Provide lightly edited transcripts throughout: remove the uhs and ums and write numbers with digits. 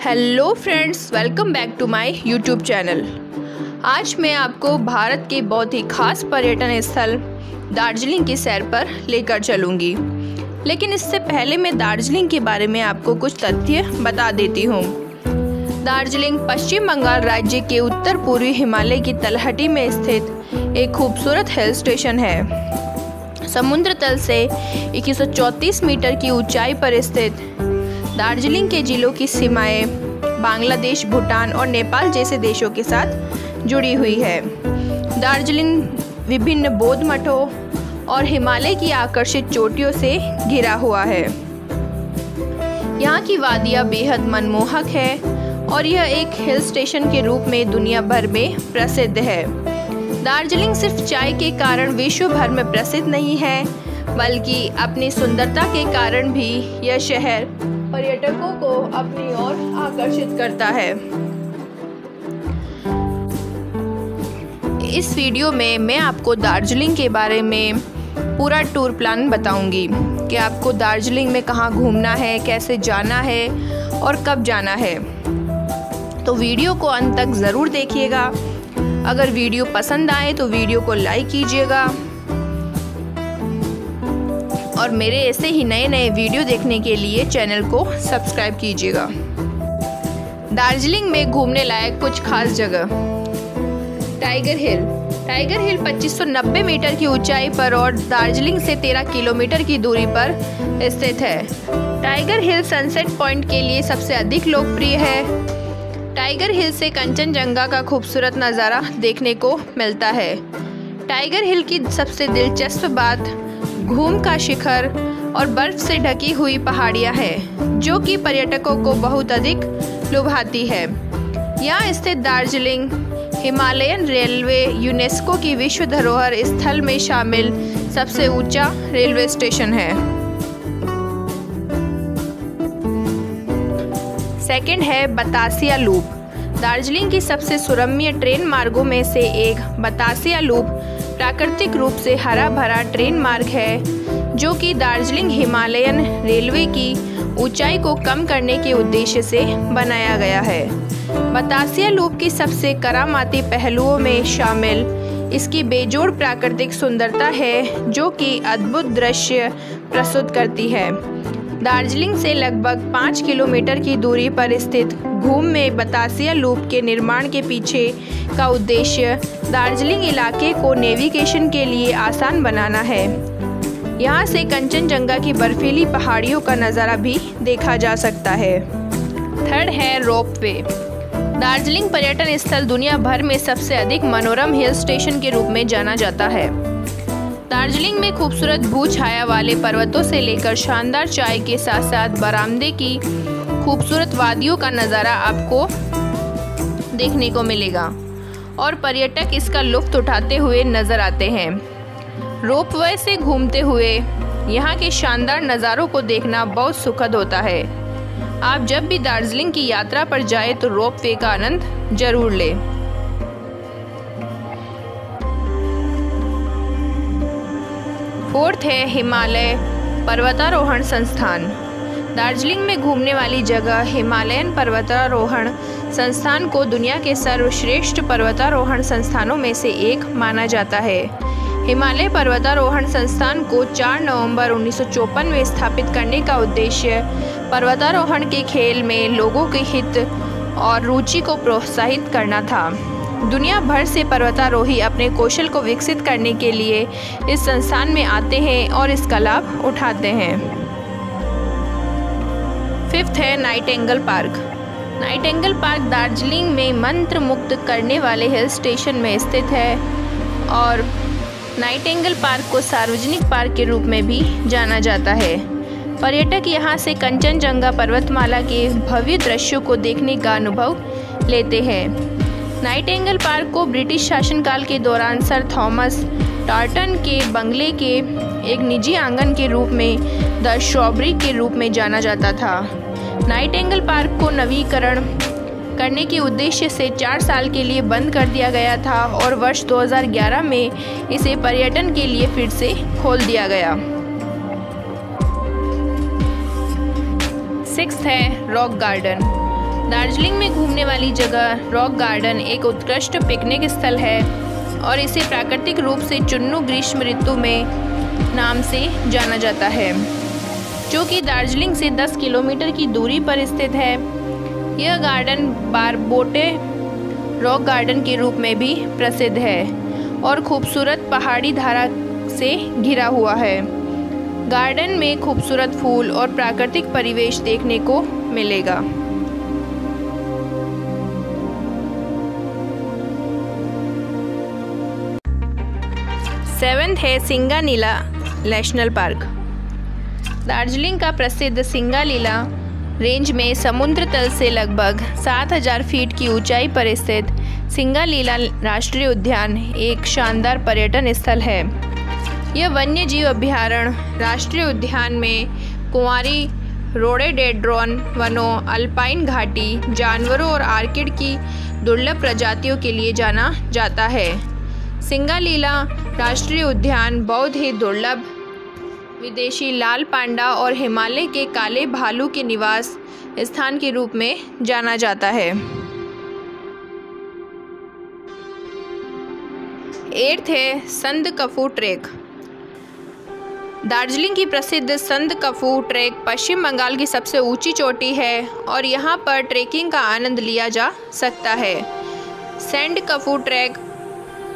Hello friends, welcome back to my YouTube channel. आज मैं आपको भारत के बहुत ही खास पर्यटन स्थल दार्जिलिंग की सैर पर लेकर चलूँगी। लेकिन इससे पहले मैं दार्जिलिंग के बारे में आपको कुछ तथ्य बता देती हूँ। दार्जिलिंग पश्चिम बंगाल राज्य के उत्तर पूर्वी हिमालय की तलहटी में स्थित एक खूबसूरत हिल स्टेशन है। समुद्र तल से 134 मीटर की ऊंचाई पर स्थित दार्जिलिंग के जिलों की सीमाएं बांग्लादेश, भूटान और नेपाल जैसे देशों के साथ जुड़ी हुई है। दार्जिलिंग विभिन्न बौद्ध मठों और हिमालय की आकर्षित चोटियों से घिरा हुआ है। यहाँ की वादियाँ बेहद मनमोहक है और यह एक हिल स्टेशन के रूप में दुनिया भर में प्रसिद्ध है। दार्जिलिंग सिर्फ चाय के कारण विश्व भर में प्रसिद्ध नहीं है, बल्कि अपनी सुंदरता के कारण भी यह शहर पर्यटकों को अपनी ओर आकर्षित करता है। इस वीडियो में मैं आपको दार्जिलिंग के बारे में पूरा टूर प्लान बताऊंगी कि आपको दार्जिलिंग में कहाँ घूमना है, कैसे जाना है और कब जाना है। तो वीडियो को अंत तक ज़रूर देखिएगा। अगर वीडियो पसंद आए तो वीडियो को लाइक कीजिएगा और मेरे ऐसे ही नए नए वीडियो देखने के लिए चैनल को सब्सक्राइब कीजिएगा। दार्जिलिंग में घूमने लायक कुछ खास जगह। टाइगर हिल 2590 मीटर की ऊंचाई पर और दार्जिलिंग से 13 किलोमीटर की दूरी पर स्थित है। टाइगर हिल सनसेट पॉइंट के लिए सबसे अधिक लोकप्रिय है। टाइगर हिल से कंचनजंगा का खूबसूरत नज़ारा देखने को मिलता है। टाइगर हिल की सबसे दिलचस्प बात घूम का शिखर और बर्फ से ढकी हुई पहाड़ियाँ हैं, जो कि पर्यटकों को बहुत अधिक लुभाती है। यहाँ स्थित दार्जिलिंग हिमालयन रेलवे यूनेस्को की विश्व धरोहर स्थल में शामिल सबसे ऊंचा रेलवे स्टेशन है। सेकंड है बतासिया लूप। दार्जिलिंग की सबसे सुरम्य ट्रेन मार्गों में से एक बतासिया लूप प्राकृतिक रूप से हरा भरा ट्रेन मार्ग है, जो कि दार्जिलिंग हिमालयन रेलवे की ऊंचाई को कम करने के उद्देश्य से बनाया गया है। बतासिया लूप की सबसे करामाती पहलुओं में शामिल इसकी बेजोड़ प्राकृतिक सुंदरता है, जो कि अद्भुत दृश्य प्रस्तुत करती है। दार्जिलिंग से लगभग 5 किलोमीटर की दूरी पर स्थित घूम में बतासिया लूप के निर्माण के पीछे का उद्देश्य दार्जिलिंग इलाके को नेविगेशन के लिए आसान बनाना है। यहाँ से कंचनजंगा की बर्फीली पहाड़ियों का नज़ारा भी देखा जा सकता है। थर्ड है रोपवे। दार्जिलिंग पर्यटन स्थल दुनिया भर में सबसे अधिक मनोरम हिल स्टेशन के रूप में जाना जाता है। दार्जिलिंग में खूबसूरत भू छाया वाले पर्वतों से लेकर शानदार चाय के साथ साथ बरामदे की खूबसूरत वादियों का नज़ारा आपको देखने को मिलेगा और पर्यटक इसका लुत्फ उठाते हुए नजर आते हैं। रोपवे से घूमते हुए यहाँ के शानदार नज़ारों को देखना बहुत सुखद होता है। आप जब भी दार्जिलिंग की यात्रा पर जाए तो रोपवे का आनंद जरूर लें। फोर्थ है हिमालय पर्वतारोहण संस्थान। दार्जिलिंग में घूमने वाली जगह हिमालयन पर्वतारोहण संस्थान को दुनिया के सर्वश्रेष्ठ पर्वतारोहण संस्थानों में से एक माना जाता है। हिमालय पर्वतारोहण संस्थान को 4 नवंबर 1954 में स्थापित करने का उद्देश्य पर्वतारोहण के खेल में लोगों के हित और रुचि को प्रोत्साहित करना था। दुनिया भर से पर्वतारोही अपने कौशल को विकसित करने के लिए इस संस्थान में आते हैं और इसका लाभ उठाते हैं। फिफ्थ है Nightingale park. Nightingale park Darjeeling में मंत्र मुक्त करने वाले हिल स्टेशन में स्थित है और नाइटिंगेल पार्क को सार्वजनिक पार्क के रूप में भी जाना जाता है। पर्यटक यहाँ से कंचनजंगा पर्वतमाला के भव्य दृश्यों को देखने का अनुभव लेते हैं। नाइटिंगेल पार्क को ब्रिटिश शासनकाल के दौरान सर थॉमस टार्टन के बंगले के एक निजी आंगन के रूप में द स्ट्रॉबेरी के रूप में जाना जाता था। नाइटिंगेल पार्क को नवीकरण करने के उद्देश्य से 4 साल के लिए बंद कर दिया गया था और वर्ष 2011 में इसे पर्यटन के लिए फिर से खोल दिया गया। सिक्स्थ है रॉक गार्डन। दार्जिलिंग में घूमने वाली जगह रॉक गार्डन एक उत्कृष्ट पिकनिक स्थल है और इसे प्राकृतिक रूप से चुन्नू ग्रीष्म ऋतु में नाम से जाना जाता है, जो कि दार्जिलिंग से 10 किलोमीटर की दूरी पर स्थित है। यह गार्डन बारबोटे रॉक गार्डन के रूप में भी प्रसिद्ध है और खूबसूरत पहाड़ी धारा से घिरा हुआ है। गार्डन में खूबसूरत फूल और प्राकृतिक परिवेश देखने को मिलेगा। सेवेंथ है सिंगालीला नेशनल पार्क। दार्जिलिंग का प्रसिद्ध सिंगालीला रेंज में समुद्र तल से लगभग 7000 फीट की ऊंचाई पर स्थित सिंगालीला राष्ट्रीय उद्यान एक शानदार पर्यटन स्थल है। यह वन्यजीव अभयारण्य राष्ट्रीय उद्यान में कुंवारी रोडोडेंड्रॉन वनों, अल्पाइन घाटी जानवरों और आर्किड की दुर्लभ प्रजातियों के लिए जाना जाता है। सिंगालीला राष्ट्रीय उद्यान बहुत ही दुर्लभ विदेशी लाल पांडा और हिमालय के काले भालू के निवास स्थान के रूप में जाना जाता है। 8th है संदकफू ट्रैक। दार्जिलिंग की प्रसिद्ध संदकफू ट्रैक पश्चिम बंगाल की सबसे ऊंची चोटी है और यहां पर ट्रैकिंग का आनंद लिया जा सकता है। Sandakphu track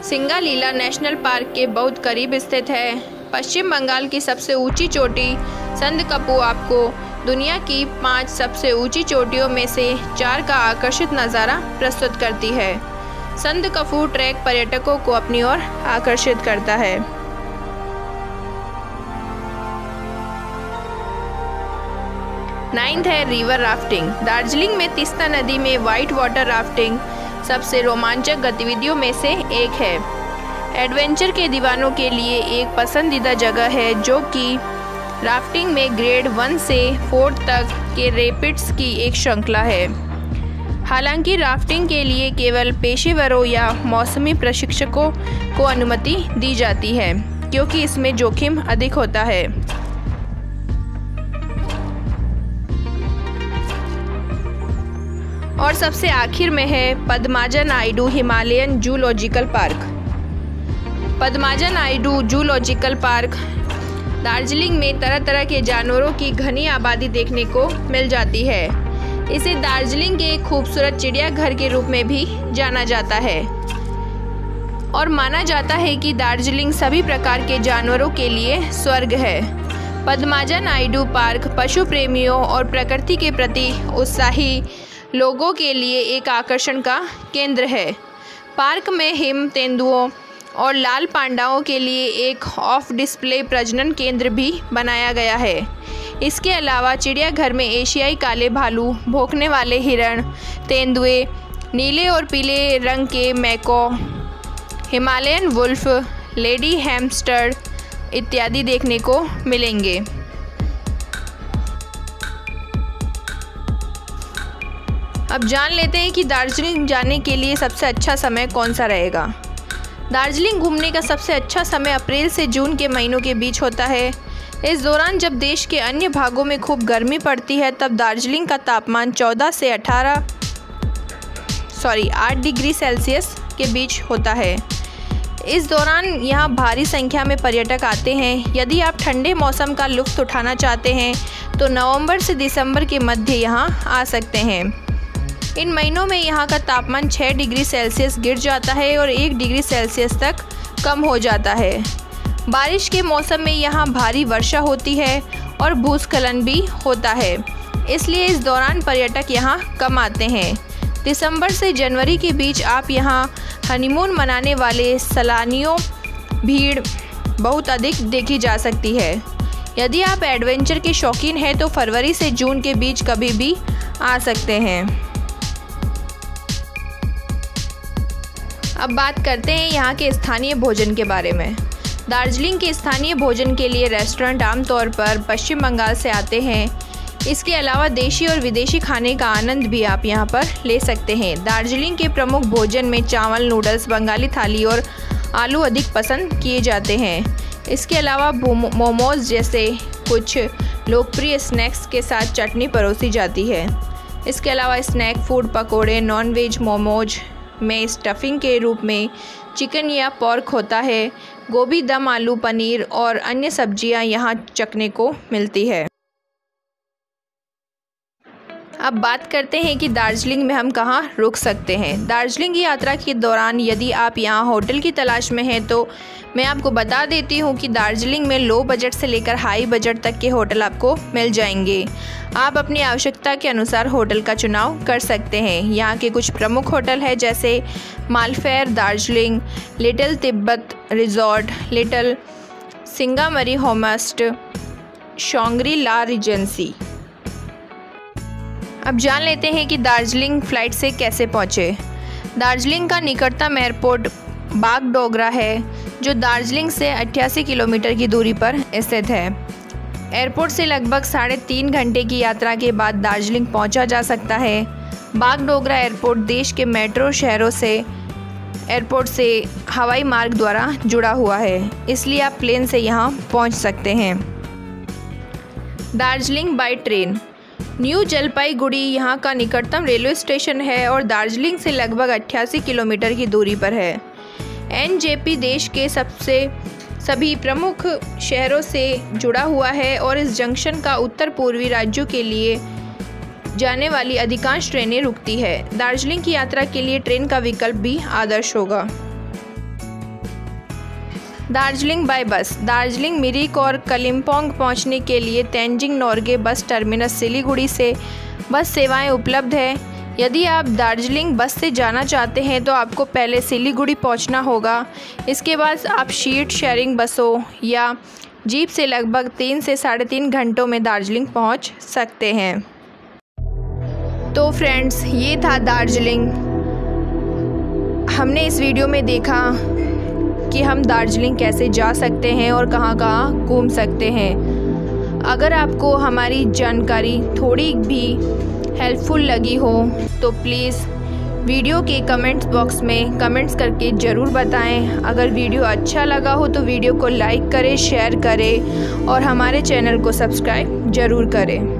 Singalila national park के बहुत करीब स्थित है। पश्चिम बंगाल की सबसे ऊंची चोटी संदकफू आपको दुनिया की 5 सबसे ऊंची चोटियों में से 4 का आकर्षित नज़ारा प्रस्तुत करती है। संदकफू ट्रैक पर्यटकों को अपनी ओर आकर्षित करता है। नाइन्थ है रिवर राफ्टिंग। दार्जिलिंग में तीस्ता नदी में वाइट वाटर राफ्टिंग सबसे रोमांचक गतिविधियों में से एक है। एडवेंचर के दीवानों के लिए एक पसंदीदा जगह है, जो कि राफ्टिंग में ग्रेड 1 से 4 तक के रैपिड्स की एक श्रृंखला है। हालांकि राफ्टिंग के लिए केवल पेशेवरों या मौसमी प्रशिक्षकों को अनुमति दी जाती है, क्योंकि इसमें जोखिम अधिक होता है। और सबसे आखिर में है Padmaja Naidu Himalayan zoological park. Padmaja Naidu zoological park Darjeeling में तरह तरह के जानवरों की घनी आबादी देखने को मिल जाती है। इसे दार्जिलिंग के एक खूबसूरत चिड़ियाघर के रूप में भी जाना जाता है और माना जाता है कि दार्जिलिंग सभी प्रकार के जानवरों के लिए स्वर्ग है। पद्माजा नायडू पार्क पशु प्रेमियों और प्रकृति के प्रति उत्साही लोगों के लिए एक आकर्षण का केंद्र है। पार्क में हिम तेंदुओं और लाल पांडाओं के लिए एक ऑफ डिस्प्ले प्रजनन केंद्र भी बनाया गया है। इसके अलावा चिड़ियाघर में एशियाई काले भालू, भौंकने वाले हिरण, तेंदुए, नीले और पीले रंग के मैको, हिमालयन वुल्फ, लेडी हैमस्टर इत्यादि देखने को मिलेंगे। अब जान लेते हैं कि दार्जिलिंग जाने के लिए सबसे अच्छा समय कौन सा रहेगा। दार्जिलिंग घूमने का सबसे अच्छा समय अप्रैल से जून के महीनों के बीच होता है। इस दौरान जब देश के अन्य भागों में खूब गर्मी पड़ती है, तब दार्जिलिंग का तापमान 14 से 8 डिग्री सेल्सियस के बीच होता है। इस दौरान यहाँ भारी संख्या में पर्यटक आते हैं। यदि आप ठंडे मौसम का लुत्फ़ उठाना चाहते हैं तो नवंबर से दिसंबर के मध्य यहाँ आ सकते हैं। इन महीनों में यहाँ का तापमान 6 डिग्री सेल्सियस गिर जाता है और 1 डिग्री सेल्सियस तक कम हो जाता है। बारिश के मौसम में यहाँ भारी वर्षा होती है और भूस्खलन भी होता है, इसलिए इस दौरान पर्यटक यहाँ कम आते हैं। दिसंबर से जनवरी के बीच आप यहाँ हनीमून मनाने वाले सैलानियों भीड़ बहुत अधिक देखी जा सकती है। यदि आप एडवेंचर के शौकीन हैं तो फरवरी से जून के बीच कभी भी आ सकते हैं। अब बात करते हैं यहाँ के स्थानीय भोजन के बारे में। दार्जिलिंग के स्थानीय भोजन के लिए रेस्टोरेंट आमतौर पर पश्चिम बंगाल से आते हैं। इसके अलावा देशी और विदेशी खाने का आनंद भी आप यहाँ पर ले सकते हैं। दार्जिलिंग के प्रमुख भोजन में चावल, नूडल्स, बंगाली थाली और आलू अधिक पसंद किए जाते हैं। इसके अलावा मोमोज जैसे कुछ लोकप्रिय स्नैक्स के साथ चटनी परोसी जाती है। इसके अलावा स्नैक फूड, पकोड़े, नॉन वेज मोमोज में स्टफिंग के रूप में चिकन या पोर्क होता है। गोभी, दम आलू, पनीर और अन्य सब्जियां यहाँ चखने को मिलती है। अब बात करते हैं कि दार्जिलिंग में हम कहाँ रुक सकते हैं। दार्जिलिंग की यात्रा के दौरान यदि आप यहाँ होटल की तलाश में हैं तो मैं आपको बता देती हूँ कि दार्जिलिंग में लो बजट से लेकर हाई बजट तक के होटल आपको मिल जाएंगे। आप अपनी आवश्यकता के अनुसार होटल का चुनाव कर सकते हैं। यहाँ के कुछ प्रमुख होटल हैं जैसे Mayfair Darjeeling, Little Tibet Resort, Little Singamari Homestay, Shangri La Regency. अब जान लेते हैं कि दार्जिलिंग फ़्लाइट से कैसे पहुँचे। दार्जिलिंग का निकटतम एयरपोर्ट बागडोगरा है जो दार्जिलिंग से 88 किलोमीटर की दूरी पर स्थित है। एयरपोर्ट से लगभग 3.5 घंटे की यात्रा के बाद दार्जिलिंग पहुंचा जा सकता है। बागडोगरा एयरपोर्ट देश के मेट्रो शहरों से एयरपोर्ट से हवाई मार्ग द्वारा जुड़ा हुआ है, इसलिए आप प्लेन से यहां पहुंच सकते हैं। Darjeeling by train. New Jalpaiguri यहाँ का निकटतम रेलवे स्टेशन है और दार्जिलिंग से लगभग 88 किलोमीटर की दूरी पर है। एनजेपी देश के सभी प्रमुख शहरों से जुड़ा हुआ है और इस जंक्शन का उत्तर पूर्वी राज्यों के लिए जाने वाली अधिकांश ट्रेनें रुकती है। दार्जिलिंग की यात्रा के लिए ट्रेन का विकल्प भी आदर्श होगा। दार्जिलिंग बाय बस। दार्जिलिंग, मिरिक और कलिम्पोंग पहुंचने के लिए तेंजिंग नोर्गे बस टर्मिनस सिलीगुड़ी से बस सेवाएं उपलब्ध है। यदि आप दार्जिलिंग बस से जाना चाहते हैं तो आपको पहले सिलीगुड़ी पहुंचना होगा। इसके बाद आप शीट शेयरिंग बसों या जीप से लगभग 3 से 3.5 घंटों में दार्जिलिंग पहुंच सकते हैं। तो फ्रेंड्स, ये था दार्जिलिंग। हमने इस वीडियो में देखा कि हम दार्जिलिंग कैसे जा सकते हैं और कहाँ घूम सकते हैं। अगर आपको हमारी जानकारी थोड़ी भी हेल्पफुल लगी हो तो प्लीज़ वीडियो के कमेंट्स बॉक्स में कमेंट्स करके ज़रूर बताएं। अगर वीडियो अच्छा लगा हो तो वीडियो को लाइक करें, शेयर करें और हमारे चैनल को सब्सक्राइब ज़रूर करें।